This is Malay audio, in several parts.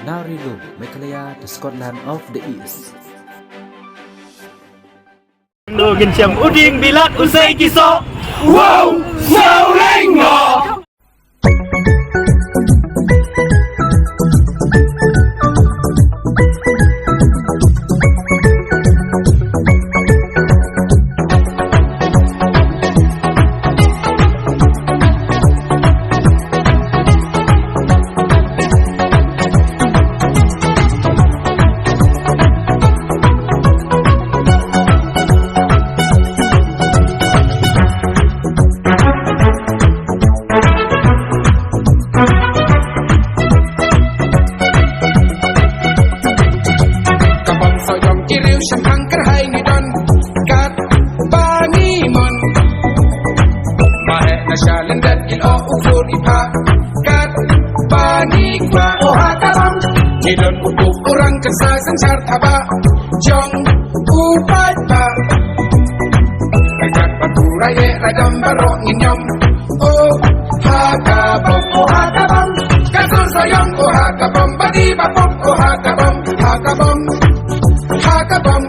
Narilu, Meghalaya, the Scotland of the East. Logan Siam Uding Bilat Usai Kiso. Wow, Sao Lengo. Idon upuk orang kesal sengsar taba Jong upat ba Rekat batu raya radam barok nginyom Oh hakabom, oh hakabom Kasur soyong, oh hakabom Badi bapok, oh hakabom Hakabom, hakabom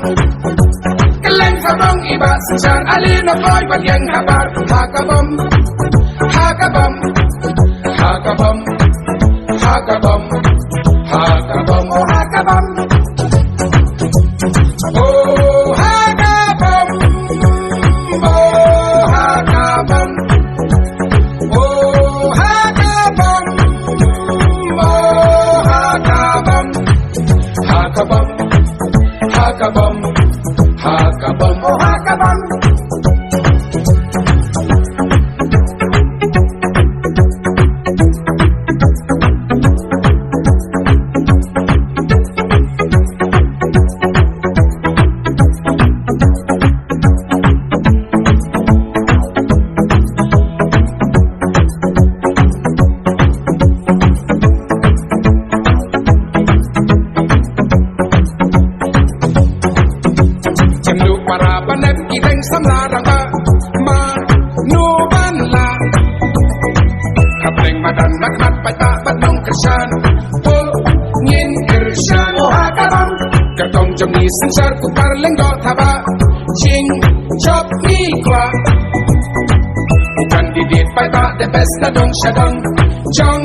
Keleng sabong iba sengsar Ali nokoy bagyang habar Hakabom, hakabom Hakabom, hakabom Hakabom, oh hakabom, oh hakabom, oh hakabom, oh hakabom, oh hakabom, hakabom, hakabom, hakabom, oh hakabom. Para panen ideng samlarang ba manuban la Kapleng madan makmat pata batong kersan Po ngin kersan oh hakabam Katong jomni sensar kupar lenggo taba Ching chop mi kwa Bukan didit pata de best na dong syadong Jong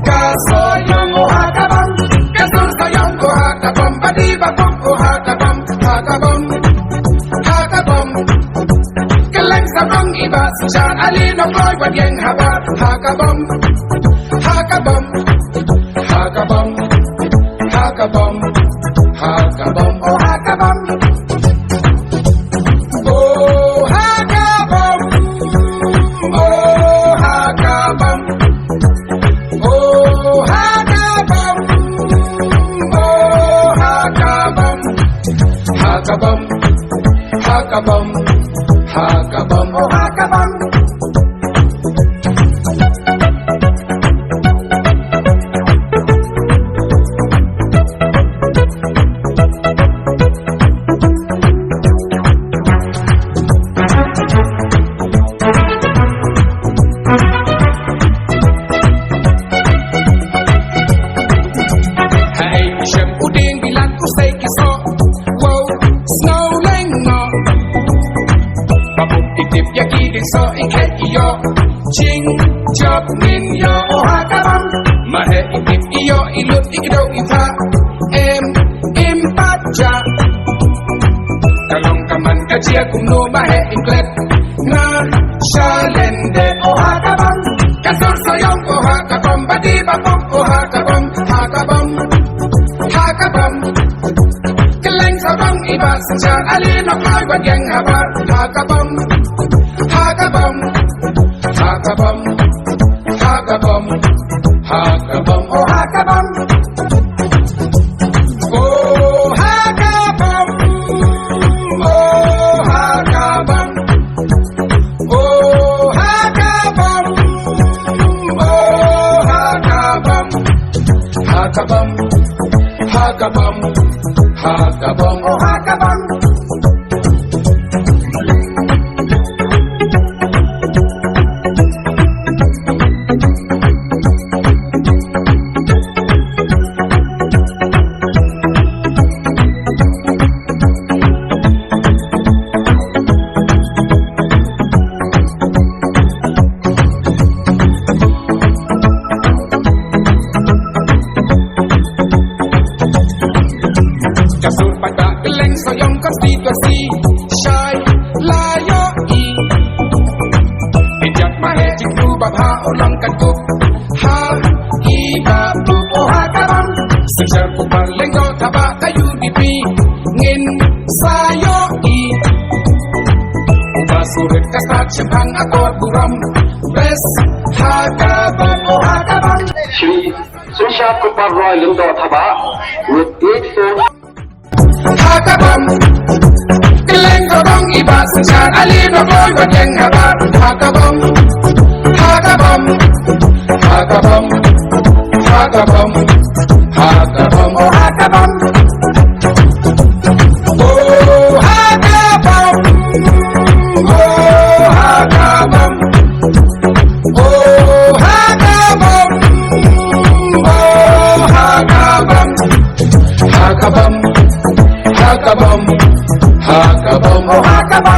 kasoyong oh hakabam Kasur soyong oh hakabam Badi bapok oh hakabam Hakabam Hakabom, keleng sabong iba sengsar Ali nokoy bagyang habar Hakabom, hakabom, hakabom, hakabom, hakabom, oh hakabom, oh hakabom, oh hakabom, oh hakabom, oh hakabom, hakabom. Hakabom, hakabom, oh hakabom. Hey, Siam Uding Bilat Usai Kiso. Wow, snow lengo. Babuk titip yaki din so iket iyo Ching chop min yo oh hakabam Mahe itip iyo ilut ikidaw ita Impat ja Kalong kaman kajia kumno mahe inklet Na shalende oh hakabam Kasur soyong oh hakabam Badi bapok oh hakabam Hakabam, hakabam Keleng sabong iba sengsar Ali nokoy bagyang habar Hakabom, hakabom, hakabom, hakabom, hakabom, oh hakabom, oh hakabom, oh hakabom, oh hakabom, oh hakabom, hakabom, hakabom, hakabom, oh hakabom. ก็สีชายลายอีเป็นยัดมาให้จิกรูบะพาโอลังกันกุบฮาอีบาบุโอฮากะบังsejar ku parlengo taba kayu dipi ngin sayo i basuret kasat chempang akor buram bes hakaban o hakaban Shri Susha Kupar Roy Lindo Thaba with 8 songs. Hakaban keleng kodong iba sejar ali no boy badeng habar hakaban hakaban hakaban hakaban Hakabam, oh hakabam, oh hakabam, oh hakabam, oh hakabam, oh hakabam, hakabam, hakabam, hakabam, oh hakabam.